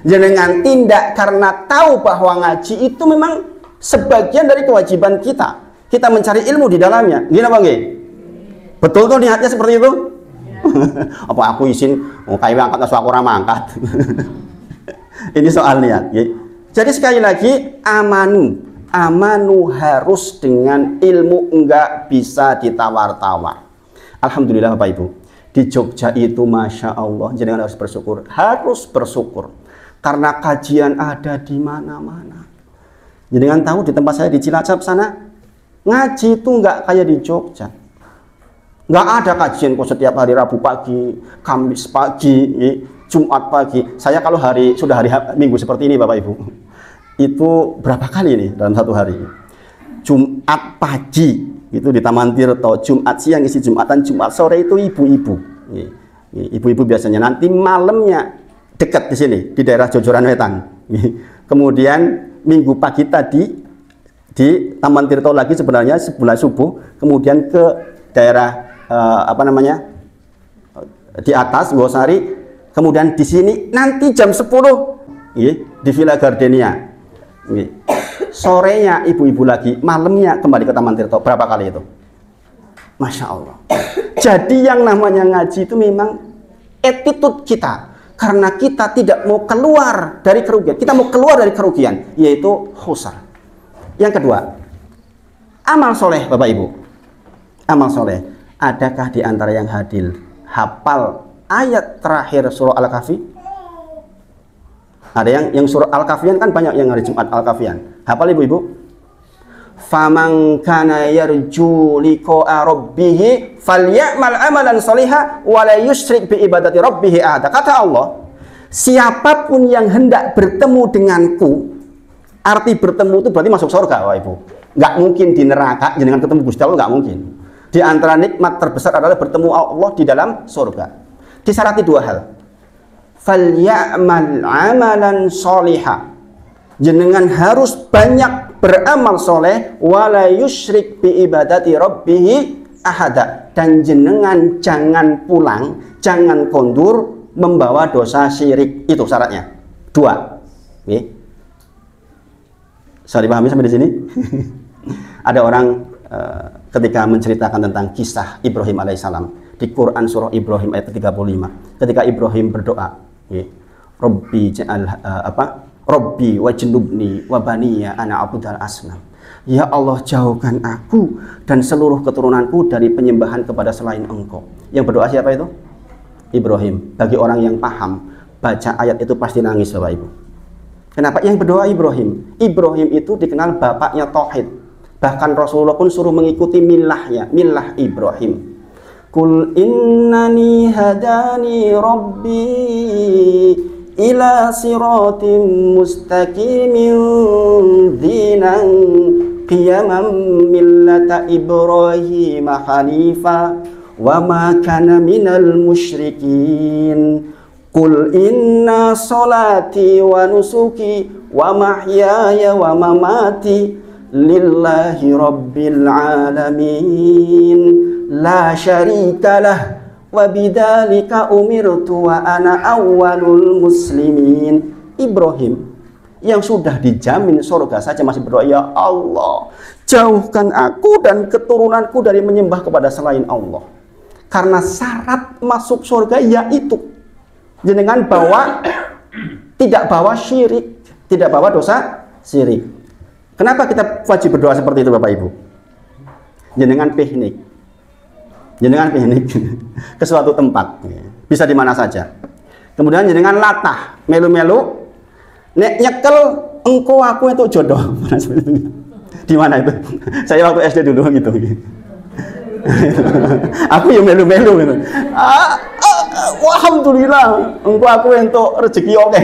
Jenengan tindak karena tahu bahwa ngaji itu memang sebagian dari kewajiban kita. Kita mencari ilmu di dalamnya. Gini Bang. Betul tuh niatnya seperti itu? Apa aku izin kayak angkat aku orang mangkat? Ini soal niat. Jadi sekali lagi amanu harus dengan ilmu, enggak bisa ditawar-tawar. Alhamdulillah Bapak Ibu, di Jogja itu Masya Allah, jangan harus bersyukur karena kajian ada di mana-mana. Jangan tahu di tempat saya di Cilacap sana ngaji itu enggak kayak di Jogja. Enggak ada kajian kok setiap hari Rabu pagi, Kamis pagi, Jumat pagi. Saya kalau sudah hari Minggu seperti ini Bapak Ibu, itu berapa kali nih dalam satu hari? Jumat pagi itu di Taman Tirto, Jumat siang isi Jumatan, Jumat sore itu ibu-ibu. Ibu-ibu biasanya, nanti malamnya dekat di sini di daerah Jojoran Wetan. Kemudian Minggu pagi tadi di Taman Tirto lagi sebenarnya sebelah subuh, kemudian ke daerah di atas Gosari, kemudian di sini nanti jam 10 di Villa Gardenia. Sorenya ibu-ibu lagi, malamnya kembali ke Taman Tirto. Berapa kali itu? Masya Allah. Jadi yang namanya ngaji itu memang attitude kita, karena kita tidak mau keluar dari kerugian. Kita mau keluar dari kerugian, yaitu khusar. Yang kedua, amal soleh Bapak Ibu. Amal soleh. Adakah di antara yang hadir hafal ayat terakhir surah Al-Kahfi? Ada yang surah Al-Kahfian kan banyak yang hari Jumat Al-Kahfian. Hafal ibu-ibu? Faman kana yarju liqa'a rabbih falyamal amalan shalihan wa la yusyrik bi ibadati rabbih ahada. Kata Allah, siapapun yang hendak bertemu denganku, arti bertemu itu berarti masuk surga Bapak Ibu. Enggak mungkin di neraka jenengan ketemu Gusti Allah, enggak mungkin. Di antara nikmat terbesar adalah bertemu Allah di dalam surga. Disyarat dua hal. Falyamal amalan sholiha. Jenengan harus banyak beramal soleh, wala yusyrik bi ibadati rabbih ahada. Dan jenengan jangan pulang, jangan kondur membawa dosa syirik. Itu syaratnya. Dua. Oke. Saya dipahami sampai di sini? Ada orang ketika menceritakan tentang kisah Ibrahim alaihissalam di Quran surah Ibrahim ayat 35, ketika Ibrahim berdoa, Rabbi ja'al Rabbi wajnubni wa baniya ana abudal asnam. Ya Allah, jauhkan aku dan seluruh keturunanku dari penyembahan kepada selain Engkau. Yang berdoa siapa itu? Ibrahim. Bagi orang yang paham baca ayat itu pasti nangis Bapak Ibu. Kenapa? Yang berdoa Ibrahim. Ibrahim itu dikenal bapaknya tauhid. Bahkan Rasulullah pun suruh mengikuti millah Ibrahim. Kul innani hadani rabbi ila siratim mustaqimin dinan qiyaman millata Ibrahim hanifa wa ma kana minal musyrikin. Kul inna salati wa nusuki wa mahyaya wa mamati lillahi rabbil alamin la syarikalah wa bidzalika umirtu wa ana awwalul muslimin. Ibrahim yang sudah dijamin surga saja masih berdoa, ya Allah, jauhkan aku dan keturunanku dari menyembah kepada selain Allah. Karena syarat masuk surga yaitu jenengan tidak bawa syirik, tidak bawa dosa syirik. Kenapa kita wajib berdoa seperti itu Bapak Ibu? Jenengan piknik ke suatu tempat, bisa di mana saja. Kemudian jenengan latah, melu-melu, nek nyekel engkau aku itu jodoh. Di mana itu? Saya waktu SD dulu gitu. Aku yang melu-melu gitu. Alhamdulillah, engkau aku untuk rezeki oke.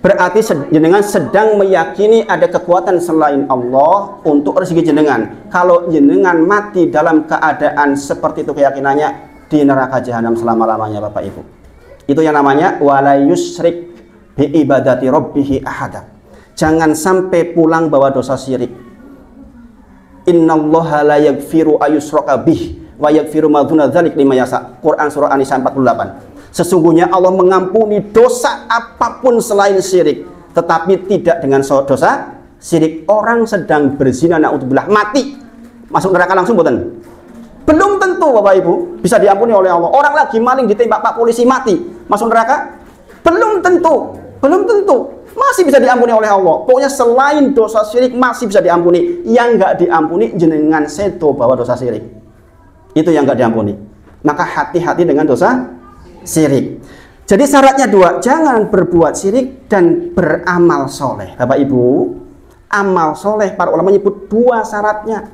berarti jenengan sedang meyakini ada kekuatan selain Allah untuk rezeki jenengan. Kalau jenengan mati dalam keadaan seperti itu keyakinannya, di neraka jahanam selama-lamanya Bapak Ibu. Itu yang namanya wala yusyrik bi ibadati rabbih ahada. Jangan sampai pulang bawa dosa syirik. Innallaha la yaghfiru ayyushraka bih wa yaghfiru ma duna dzalik liman yasha. Quran surah An-Nisa 48. Sesungguhnya Allah mengampuni dosa apapun selain syirik, tetapi tidak dengan dosa syirik. Orang sedang berzina naudzubillah mati, masuk neraka langsung bukan? Belum tentu Bapak Ibu bisa diampuni oleh Allah. Orang lagi maling ditembak Pak polisi mati, masuk neraka? Belum tentu. Belum tentu. Masih bisa diampuni oleh Allah. Pokoknya selain dosa syirik masih bisa diampuni. Yang enggak diampuni jenengan sedo bahwa dosa syirik. Itu yang enggak diampuni. Maka hati-hati dengan dosa syirik. Jadi syaratnya dua, jangan berbuat syirik dan beramal soleh. Bapak Ibu, amal soleh para ulama menyebut dua syaratnya,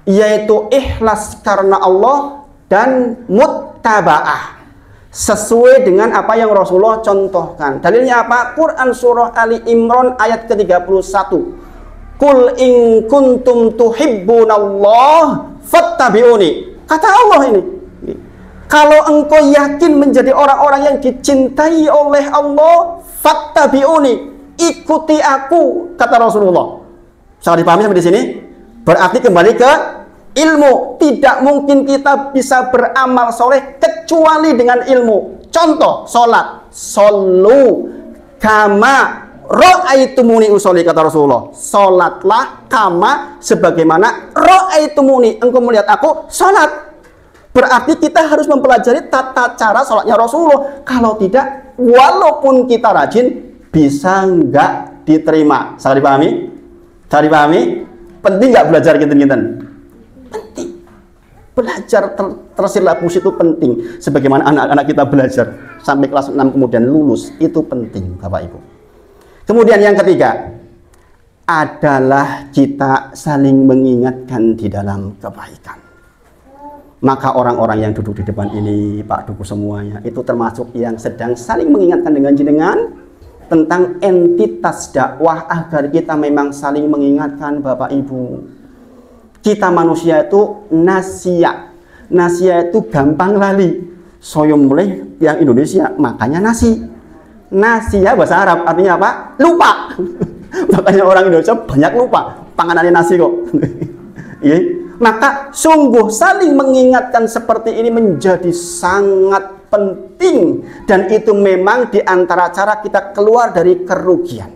yaitu ikhlas karena Allah dan muttabaah, sesuai dengan apa yang Rasulullah contohkan. Dalilnya apa? Quran surah Ali Imran ayat ke-31. Qul in kuntum tuhibbunallah fattabi'uni. Kata Allah ini, kalau engkau yakin menjadi orang-orang yang dicintai oleh Allah, fattabi'uni, ikuti aku, kata Rasulullah. Sangat dipahami sampai di sini? Berarti kembali ke ilmu. Tidak mungkin kita bisa beramal soleh kecuali dengan ilmu. Contoh, sholat. Shollu kama ra'aitumuni usolli, kata Rasulullah. Sholatlah kama sebagaimana ra'aitumuni, engkau melihat aku sholat. Berarti kita harus mempelajari tata cara sholatnya Rasulullah. Kalau tidak, walaupun kita rajin, bisa nggak diterima. Sangat dipahami? Sangat dipahami? Penting nggak belajar gitu-gitu? Penting. Belajar tersilabus itu penting. Sebagaimana anak-anak kita belajar sampai kelas 6 kemudian lulus, itu penting Bapak Ibu. Kemudian yang ketiga adalah kita saling mengingatkan di dalam kebaikan. Maka orang-orang yang duduk di depan ini, Pak Duku semuanya, itu termasuk yang sedang saling mengingatkan dengan jenengan tentang entitas dakwah agar kita memang saling mengingatkan Bapak Ibu. Kita manusia itu nasia. Nasia itu gampang lali. Soyo mulai yang Indonesia, makanya nasi. Nasia bahasa Arab artinya apa? Lupa. Makanya orang Indonesia banyak lupa. Panganannya nasi kok. Iya. Maka sungguh saling mengingatkan seperti ini menjadi sangat penting, dan itu memang diantara cara kita keluar dari kerugian.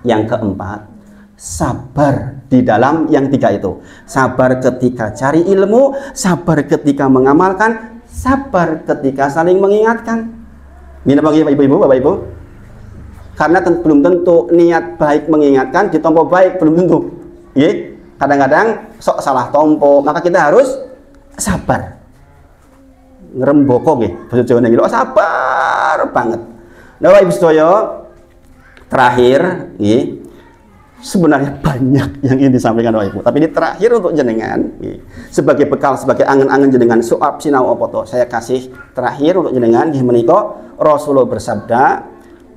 Yang keempat, sabar di dalam yang tiga itu. Sabar ketika cari ilmu, sabar ketika mengamalkan, sabar ketika saling mengingatkan. Ini bagi ibu-ibu, bapak ibu. Karena belum tentu niat baik mengingatkan ditompo baik, belum tentu. Iya. Kadang-kadang sok salah tompo, maka kita harus sabar. Ngeremboko nggih, basa Jawa niki sabar banget. Nah, Ibu sedaya, terakhir nggih. Sebenarnya banyak yang ingin disampaikan oleh Ibu, tapi ini terakhir untuk jenengan nggih. Sebagai bekal, sebagai angen-angen jenengan soal sinau apa to, saya kasih terakhir untuk jenengan nggih menika Rasulullah bersabda,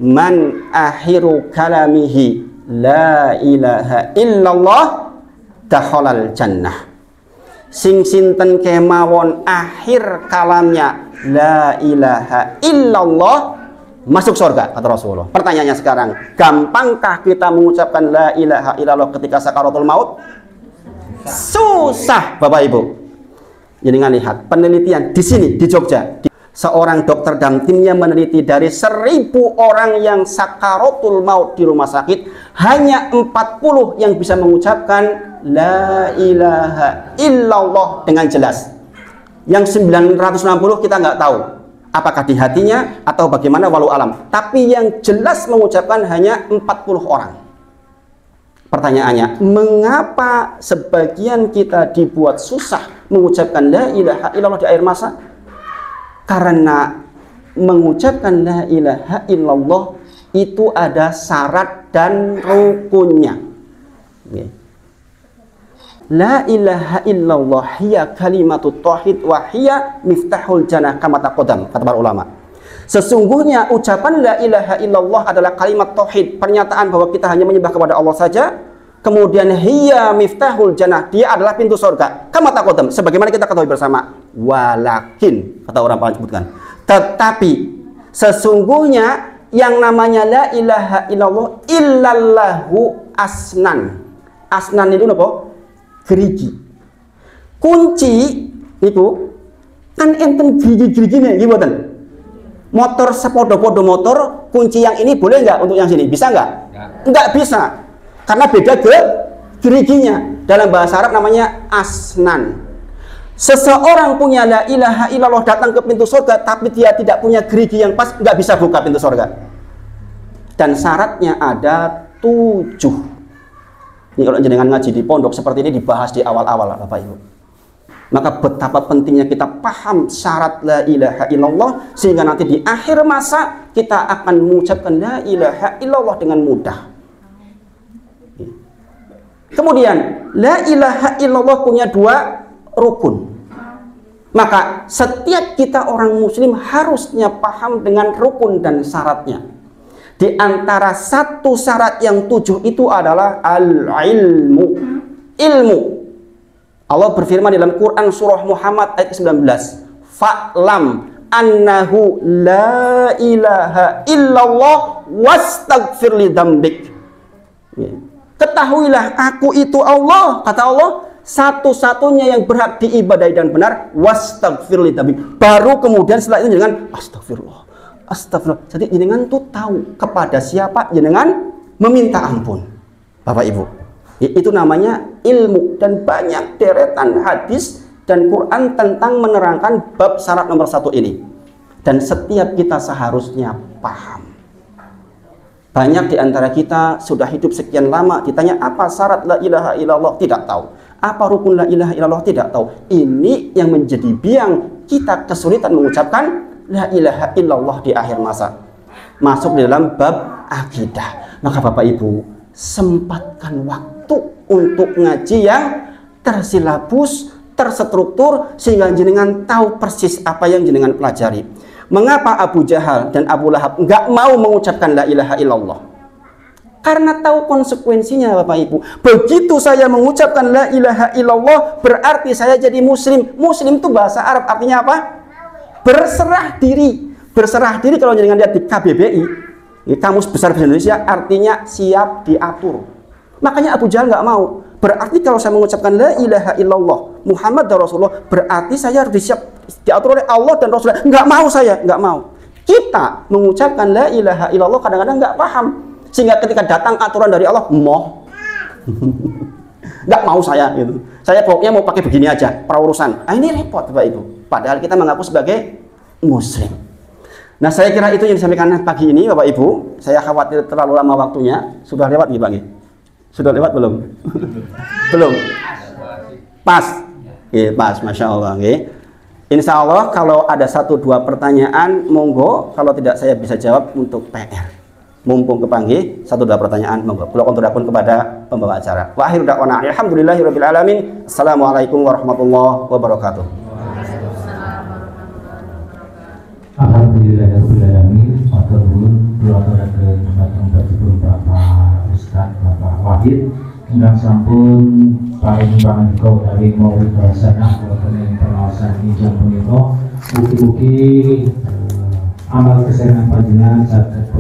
"Man akhiru kalamihi la ilaha illallah dakhalal jannah." Sing sinten kemawon akhir kalamnya la ilaha illallah masuk surga, kata Rasulullah. Pertanyaannya sekarang, gampangkah kita mengucapkan la ilaha illallah ketika sakaratul maut? Susah Bapak Ibu. Jadi lihat penelitian di sini di Jogja, seorang dokter dan timnya meneliti dari 1000 orang yang sakaratul maut di rumah sakit, hanya 40 yang bisa mengucapkan la ilaha illallah dengan jelas. Yang 960 kita nggak tahu apakah di hatinya atau bagaimana, walau alam. Tapi yang jelas mengucapkan hanya 40 orang. Pertanyaannya, mengapa sebagian kita dibuat susah mengucapkan la ilaha illallah di akhir masa? Karena mengucapkan la ilaha illallah itu ada syarat dan rukunnya. La ilaha illallah hiya kalimatut tauhid wa hiya miftahul jannah kama taqaddam, kata para ulama. Sesungguhnya ucapan la ilaha illallah adalah kalimat tauhid, pernyataan bahwa kita hanya menyembah kepada Allah saja. Kemudian hiya miftahul jannah, dia adalah pintu surga. Kama taqaddam, sebagaimana kita ketahui bersama. Walakin, kata orang paling sebutkan. Tetapi sesungguhnya yang namanya la ilaha illallah illallahu asnan. Asnan itu apa? Gerigi. Kunci itu kan enten gerigi-gerigine, gitu kan? Motor sepodo-podo motor, kunci yang ini boleh nggak untuk yang sini? Bisa nggak? Nggak bisa. Karena beda geriginya. Dalam bahasa Arab namanya asnan. Seseorang punya la ilaha illallah datang ke pintu surga, tapi dia tidak punya gerigi yang pas, nggak bisa buka pintu surga. Dan syaratnya ada 7. Ini kalau jenengan ngaji di pondok seperti ini dibahas di awal-awal, Bapak Ibu. Maka betapa pentingnya kita paham syarat la ilaha illallah, sehingga nanti di akhir masa kita akan mengucapkan la ilaha illallah dengan mudah. Kemudian la ilaha illallah punya 2 rukun. Maka setiap kita orang muslim harusnya paham dengan rukun dan syaratnya. Di antara 1 syarat yang 7 itu adalah al-ilmu. Ilmu. Allah berfirman dalam Quran surah Muhammad ayat 19. Fa'lam annahu la ilaha illallah wastaghfir li dzambik. Ketahuilah aku itu Allah, kata Allah, satu-satunya yang berhak diibadahi dan benar, wastaghfir li dzambik. Baru kemudian setelah itu dengan astagfirullah. Astagfirullah. Jadi jenengan tuh tahu kepada siapa jenengan meminta ampun. Bapak Ibu, itu namanya ilmu, dan banyak deretan hadis dan Quran tentang menerangkan bab syarat nomor 1 ini. Dan setiap kita seharusnya paham. Banyak di antara kita sudah hidup sekian lama, ditanya apa syarat la ilaha illallah, tidak tahu. Apa rukun la ilaha illallah, tidak tahu. Ini yang menjadi biang kita kesulitan mengucapkan la ilaha illallah di akhir masa. Masuk di dalam bab akidah. Maka Bapak Ibu, sempatkan waktu untuk ngaji yang tersilabus, terstruktur, sehingga jenengan tahu persis apa yang jenengan pelajari. Mengapa Abu Jahal dan Abu Lahab nggak mau mengucapkan la ilaha illallah? Karena tahu konsekuensinya, Bapak Ibu. Begitu saya mengucapkan la ilaha illallah, berarti saya jadi muslim. Muslim itu bahasa Arab artinya apa? Berserah diri. Berserah diri kalau jenengan lihat di KBBI, di Kamus Besar Bahasa Indonesia, artinya siap diatur. Makanya Abu Jahal nggak mau. Berarti kalau saya mengucapkan la ilaha illallah Muhammad Rasulullah, berarti saya harus diatur oleh Allah dan Rasulullah. Nggak mau saya, nggak mau. Kita mengucapkan la ilaha illallah kadang-kadang nggak paham, sehingga ketika datang aturan dari Allah, nggak mau saya gitu. Saya pokoknya mau pakai begini aja, perurusan. Ini repot, Bapak Ibu. Padahal kita mengaku sebagai muslim. Nah, saya kira itu yang disampaikan pagi ini, Bapak Ibu. Saya khawatir terlalu lama waktunya. Sudah lewat nih, Bang? Sudah lewat belum? Belum. Pas. Pas, Masya Allah. Insya Allah kalau ada 1-2 pertanyaan, monggo. Kalau tidak saya bisa jawab untuk PR. Mumpung kepanggih 1-2 pertanyaan, monggo. Pulau kontrapun kepada pembawa acara. Wa akhiru da'wana alhamdulillahirabbil alamin. Assalamualaikum warahmatullahi wabarakatuh. Alhamdulillahirabbil alamin. Matur nuwun kula aturaken dhateng Bapak Ustaz Bapak Wahid ingkang sampun paring pangandika dari mawi bahasana wonten ing pengawasan injil punika. Mugi-mugi amal kesenangan panjenengan saged